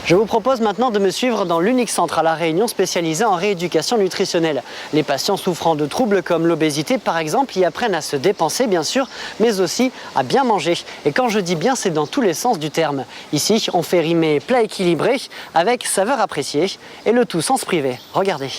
Je vous propose maintenant de me suivre dans l'unique centre à La Réunion spécialisé en rééducation nutritionnelle. Les patients souffrant de troubles comme l'obésité par exemple y apprennent à se dépenser bien sûr, mais aussi à bien manger. Et quand je dis bien, c'est dans tous les sens du terme. Ici, on fait rimer plat équilibré avec saveur appréciée et le tout sans se priver. Regardez.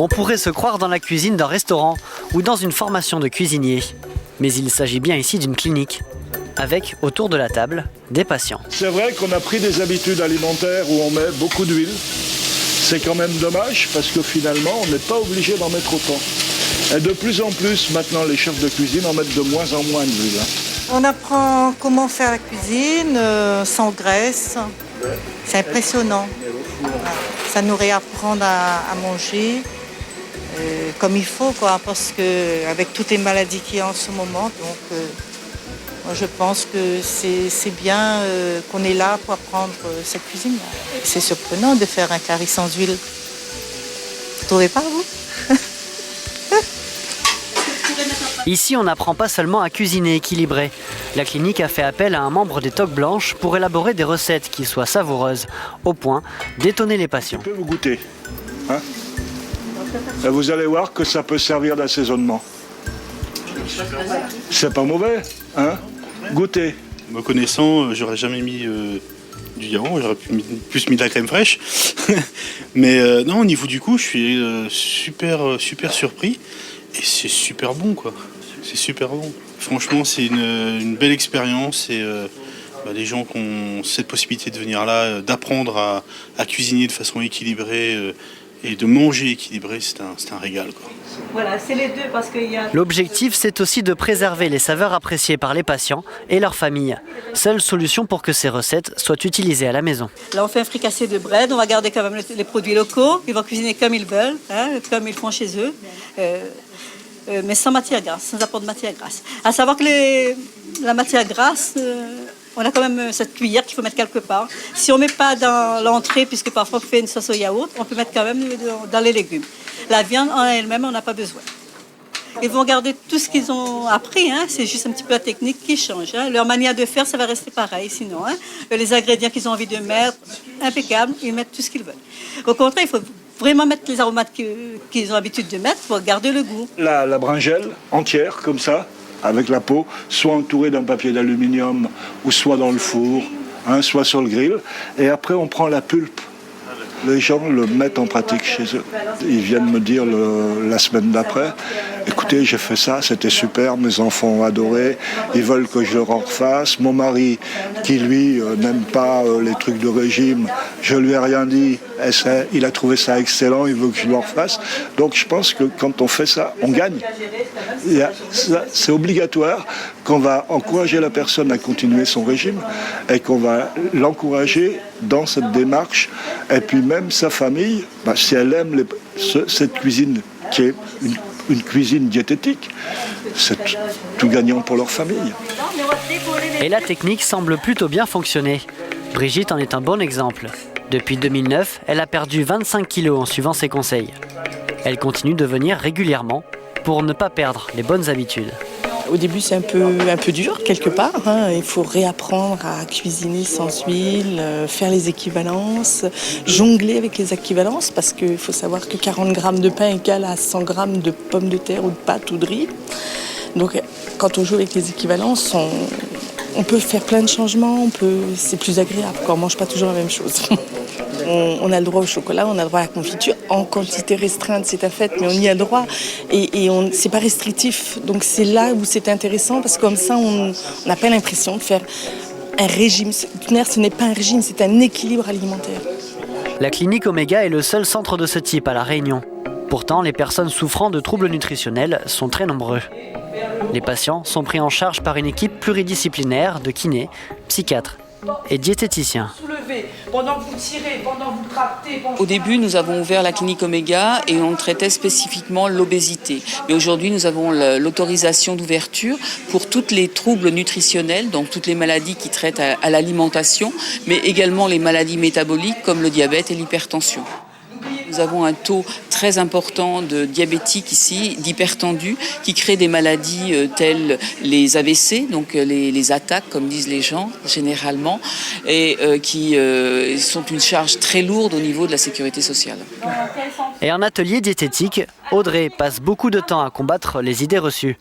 On pourrait se croire dans la cuisine d'un restaurant ou dans une formation de cuisinier. Mais il s'agit bien ici d'une clinique, avec, autour de la table, des patients. C'est vrai qu'on a pris des habitudes alimentaires où on met beaucoup d'huile. C'est quand même dommage parce que finalement, on n'est pas obligé d'en mettre autant. Et de plus en plus, maintenant, les chefs de cuisine en mettent de moins en moins d'huile. On apprend comment faire la cuisine sans graisse. C'est impressionnant. Ça nous réapprend à manger. Comme il faut, quoi, parce qu'avec toutes les maladies qu'il y a en ce moment, donc moi je pense que c'est bien qu'on est là pour apprendre cette cuisine. C'est surprenant de faire un curry sans huile. Vous trouvez pas, vous? Ici, on n'apprend pas seulement à cuisiner équilibré. La clinique a fait appel à un membre des Toques Blanches pour élaborer des recettes qui soient savoureuses, au point d'étonner les patients. Je peux vous goûter, hein? Et vous allez voir que ça peut servir d'assaisonnement. C'est pas mauvais, hein? Goûtez. Me connaissant, j'aurais jamais mis du yaourt, j'aurais plus mis de la crème fraîche. Mais non, au niveau du goût, je suis super surpris. Et c'est super bon, quoi. C'est super bon. Franchement, c'est une belle expérience. Et les gens qui ont cette possibilité de venir là, d'apprendre à cuisiner de façon équilibrée, et de manger équilibré, c'est un régal, quoi. Voilà, c'est les deux parce qu'il y a... L'objectif, c'est aussi de préserver les saveurs appréciées par les patients et leurs familles. Seule solution pour que ces recettes soient utilisées à la maison. Là, on fait un fricassé de bread, on va garder quand même les produits locaux, ils vont cuisiner comme ils veulent, hein, comme ils font chez eux, mais sans matière grasse, sans apport de matière grasse. À savoir que la matière grasse... on a quand même cette cuillère qu'il faut mettre quelque part. Si on ne met pas dans l'entrée, puisque parfois on fait une sauce au yaourt, on peut mettre quand même dans les légumes. La viande en elle-même, on n'a pas besoin. Ils vont garder tout ce qu'ils ont appris, hein. C'est juste un petit peu la technique qui change. Hein. Leur manière de faire, ça va rester pareil sinon. Hein. Les ingrédients qu'ils ont envie de mettre, impeccable, ils mettent tout ce qu'ils veulent. Au contraire, il faut vraiment mettre les aromates qu'ils ont l'habitude de mettre pour garder le goût. La brinjelle entière, comme ça, avec la peau, soit entourée d'un papier d'aluminium, ou soit dans le four, hein, soit sur le grill. Et après, on prend la pulpe. Les gens le mettent en pratique chez eux. Ils viennent me dire la semaine d'après, écoutez, j'ai fait ça, c'était super, mes enfants ont adoré, ils veulent que je le refasse. Mon mari, qui lui n'aime pas les trucs de régime, je lui ai rien dit, il a trouvé ça excellent, il veut que je le refasse. Donc je pense que quand on fait ça, on gagne. C'est obligatoire qu'on va encourager la personne à continuer son régime et qu'on va l'encourager dans cette démarche. Et puis même sa famille, si elle aime cette cuisine qui est une cuisine diététique, c'est tout gagnant pour leur famille. Et la technique semble plutôt bien fonctionner. Brigitte en est un bon exemple. Depuis 2009, elle a perdu 25 kilos en suivant ses conseils. Elle continue de venir régulièrement pour ne pas perdre les bonnes habitudes. Au début, c'est un peu dur, quelque part. Hein. Il faut réapprendre à cuisiner sans huile, faire les équivalences, jongler avec les équivalences, parce qu'il faut savoir que 40 grammes de pain égale à 100 grammes de pommes de terre ou de pâtes ou de riz. Donc, quand on joue avec les équivalences, on peut faire plein de changements, c'est plus agréable, quand on ne mange pas toujours la même chose. On a le droit au chocolat, on a le droit à la confiture, en quantité restreinte, c'est un fait, mais on y a le droit. Et c'est pas restrictif. Donc c'est là où c'est intéressant, parce que comme ça, on n'a pas l'impression de faire un régime. Ce n'est pas un régime, c'est un équilibre alimentaire. La clinique Omega est le seul centre de ce type à La Réunion. Pourtant, les personnes souffrant de troubles nutritionnels sont très nombreux. Les patients sont pris en charge par une équipe pluridisciplinaire de kinés, psychiatres est diététicien. Au début, nous avons ouvert la clinique Oméga et on traitait spécifiquement l'obésité. Mais aujourd'hui, nous avons l'autorisation d'ouverture pour tous les troubles nutritionnels, donc toutes les maladies qui traitent à l'alimentation, mais également les maladies métaboliques comme le diabète et l'hypertension. Nous avons un taux très important de diabétiques ici, d'hypertendus, qui créent des maladies telles les AVC, donc les attaques, comme disent les gens généralement, et qui sont une charge très lourde au niveau de la sécurité sociale. Et en atelier diététique, Audrey passe beaucoup de temps à combattre les idées reçues.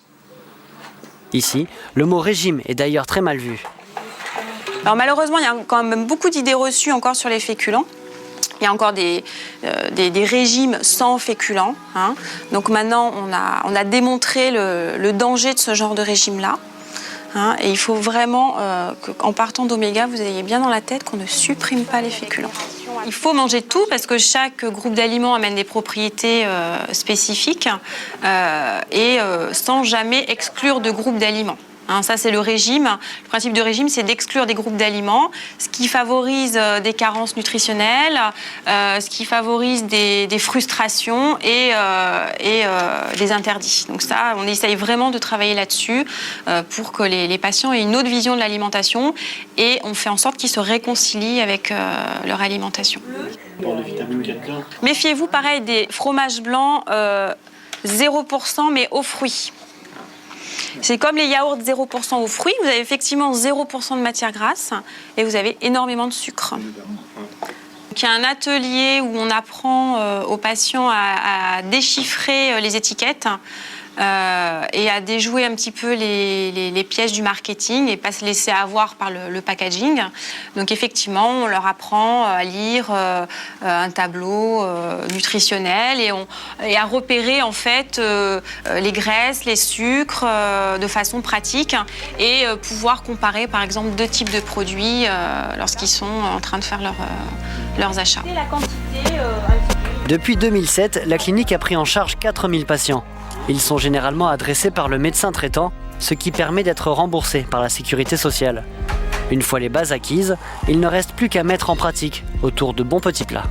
Ici, le mot régime est d'ailleurs très mal vu. Alors malheureusement, il y a quand même beaucoup d'idées reçues encore sur les féculents. Il y a encore des régimes sans féculents. Hein. Donc maintenant, on a démontré le danger de ce genre de régime-là. Hein, et il faut vraiment qu'en partant d'Oméga, vous ayez bien dans la tête qu'on ne supprime pas les féculents. Il faut manger tout parce que chaque groupe d'aliments amène des propriétés spécifiques et sans jamais exclure de groupe d'aliments. Hein, ça, c'est le régime. Le principe du régime, c'est d'exclure des groupes d'aliments, ce qui favorise des carences nutritionnelles, ce qui favorise des frustrations et des interdits. Donc ça, on essaye vraiment de travailler là-dessus pour que les patients aient une autre vision de l'alimentation et on fait en sorte qu'ils se réconcilient avec leur alimentation. Méfiez-vous, pareil, des fromages blancs 0% mais aux fruits. C'est comme les yaourts 0% aux fruits, vous avez effectivement 0% de matière grasse et vous avez énormément de sucre. Donc, il y a un atelier où on apprend aux patients à déchiffrer les étiquettes et à déjouer un petit peu les pièges du marketing et pas se laisser avoir par le packaging. Donc effectivement, on leur apprend à lire un tableau nutritionnel et à repérer en fait les graisses, les sucres de façon pratique et pouvoir comparer par exemple deux types de produits lorsqu'ils sont en train de faire leurs achats. Depuis 2007, la clinique a pris en charge 4000 patients. Ils sont généralement adressés par le médecin traitant, ce qui permet d'être remboursés par la sécurité sociale. Une fois les bases acquises, il ne reste plus qu'à mettre en pratique autour de bons petits plats.